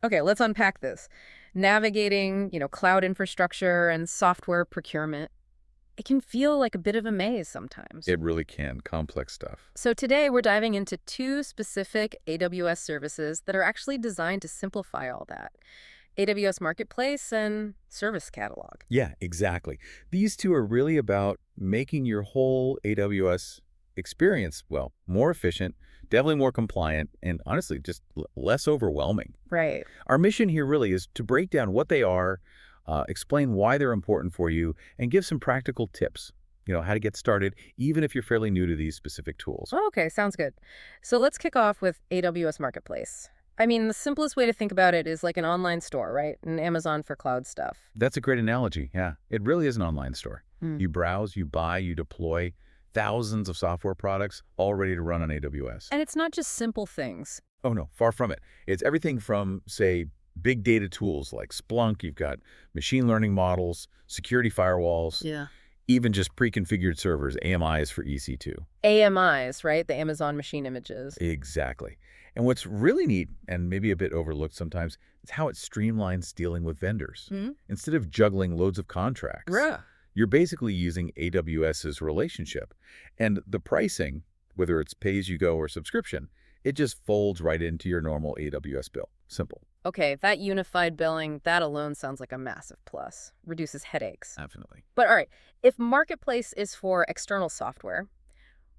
Okay, let's unpack this. Navigating, cloud infrastructure and software procurement, it can feel like a bit of a maze sometimes. It really can. Complex stuff. So today we're diving into two specific AWS services that are actually designed to simplify all that. AWS Marketplace and Service Catalog. Yeah, exactly. These two are really about making your whole AWS experience, well, more efficient, definitely more compliant, and honestly, just less overwhelming. Right. Our mission here really is to break down what they are, explain why they're important for you, and give some practical tips, how to get started, even if you're fairly new to these specific tools. Oh, okay, sounds good. So let's kick off with AWS Marketplace. I mean, the simplest way to think about it is like an online store, right? An Amazon for cloud stuff. That's a great analogy, yeah. It really is an online store. Hmm. You browse, you buy, you deploy thousands of software products all ready to run on AWS. And it's not just simple things. Oh, no, far from it. It's everything from, say, big data tools like Splunk, you've got machine learning models, security firewalls, Yeah. even just pre-configured servers, AMIs for EC2. AMIs, right? The Amazon Machine Images. Exactly. And what's really neat, and maybe a bit overlooked sometimes, is how it streamlines dealing with vendors. Hmm? Instead of juggling loads of contracts, Yeah. you're basically using AWS's relationship. And the pricing, whether it's pay-as-you-go or subscription, it just folds right into your normal AWS bill. Simple. Okay, that unified billing, that alone sounds like a massive plus. Reduces headaches. Definitely. But all right, if Marketplace is for external software,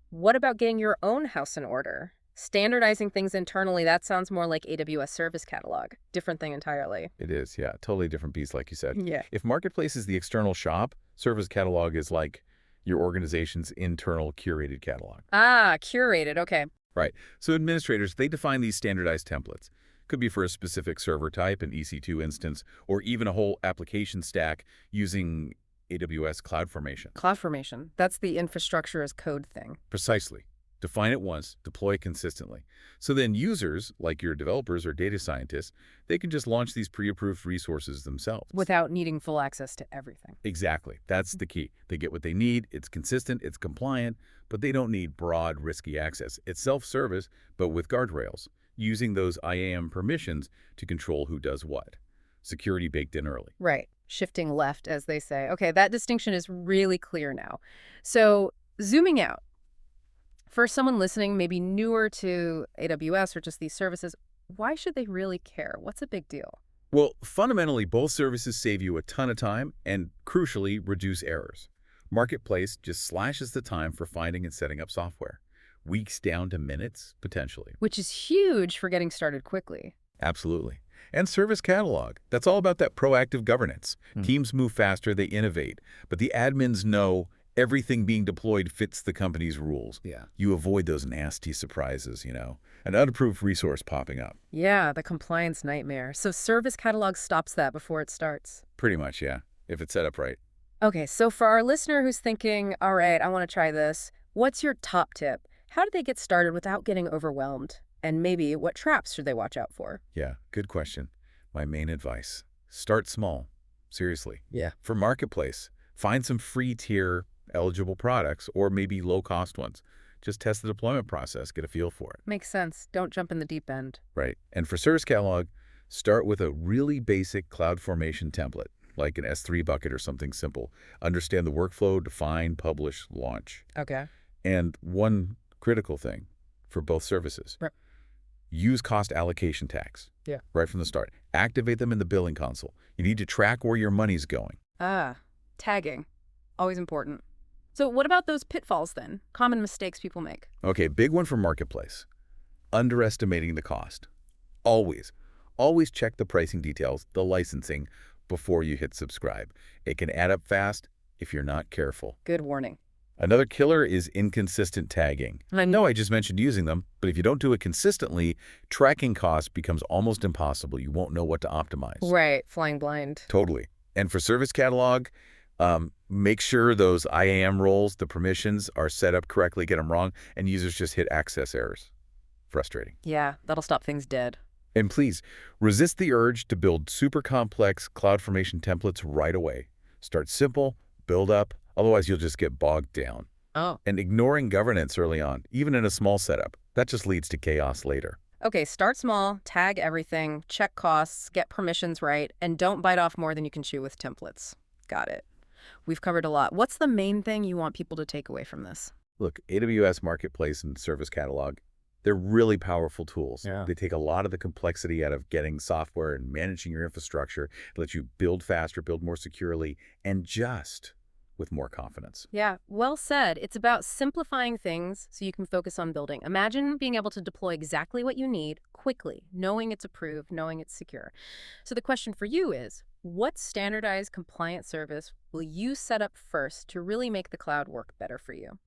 what about getting your own house in order? Standardizing things internally, that sounds more like AWS Service Catalog. Different thing entirely. It is, yeah. Totally different beast, like you said. Yeah. If Marketplace is the external shop, Service Catalog is like your organization's internal curated catalog. Ah, curated, okay. Right. So administrators, they define these standardized templates. Could be for a specific server type, an EC2 instance, or even a whole application stack using AWS CloudFormation. CloudFormation, that's the infrastructure as code thing. Precisely. Define it once, deploy consistently. So then users, like your developers or data scientists, they can just launch these pre-approved resources themselves. Without needing full access to everything. Exactly. That's the key. They get what they need, it's consistent, it's compliant, but they don't need broad, risky access. It's self-service, but with guardrails, using those IAM permissions to control who does what. Security baked in early. Right. Shifting left, as they say. Okay, that distinction is really clear now. So zooming out, for someone listening, maybe newer to AWS or just these services, why should they really care? What's a big deal? Well, fundamentally, both services save you a ton of time and, crucially, reduce errors. Marketplace just slashes the time for finding and setting up software. Weeks down to minutes, potentially. Which is huge for getting started quickly. Absolutely. And Service Catalog, that's all about that proactive governance. Teams move faster, they innovate, but the admins know everything being deployed fits the company's rules. Yeah. You avoid those nasty surprises, an unapproved resource popping up. Yeah, the compliance nightmare. So Service Catalog stops that before it starts. Pretty much, yeah, if it's set up right. Okay, so for our listener who's thinking, all right, I want to try this, what's your top tip? How do they get started without getting overwhelmed? And maybe what traps should they watch out for? Yeah, good question. My main advice, start small. Seriously. Yeah. For Marketplace, find some free tier eligible products or maybe low-cost ones. Just test the deployment process, get a feel for it. Makes sense. Don't jump in the deep end. Right. And for Service Catalog, start with a really basic CloudFormation template, like an S3 bucket or something simple. Understand the workflow, define, publish, launch. Okay. And one critical thing for both services, Right. use cost allocation tags. Yeah. Right from the start. Activate them in the billing console. You need to track where your money's going. Ah, tagging. Always important. So what about those pitfalls then? Common mistakes people make. Okay, big one for Marketplace. Underestimating the cost. Always. Always check the pricing details, the licensing, before you hit subscribe. It can add up fast if you're not careful. Good warning. Another killer is inconsistent tagging. And I know I just mentioned using them, but if you don't do it consistently, tracking costs becomes almost impossible. You won't know what to optimize. Right, flying blind. Totally. And for Service Catalog, make sure those IAM roles, the permissions, are set up correctly, get them wrong, and users just hit access errors. Frustrating. Yeah, that'll stop things dead. And please, resist the urge to build super complex CloudFormation templates right away. Start simple, build up, otherwise you'll just get bogged down. Oh. And ignoring governance early on, even in a small setup, that just leads to chaos later. Okay, start small, tag everything, check costs, get permissions right, and don't bite off more than you can chew with templates. Got it. We've covered a lot. What's the main thing you want people to take away from this? Look, AWS Marketplace and Service Catalog, they're really powerful tools. Yeah. They take a lot of the complexity out of getting software and managing your infrastructure. It lets you build faster, build more securely, and just with more confidence. Yeah, well said. It's about simplifying things so you can focus on building. Imagine being able to deploy exactly what you need quickly, knowing it's approved, knowing it's secure. So the question for you is, what standardized compliant service will you set up first to really make the cloud work better for you?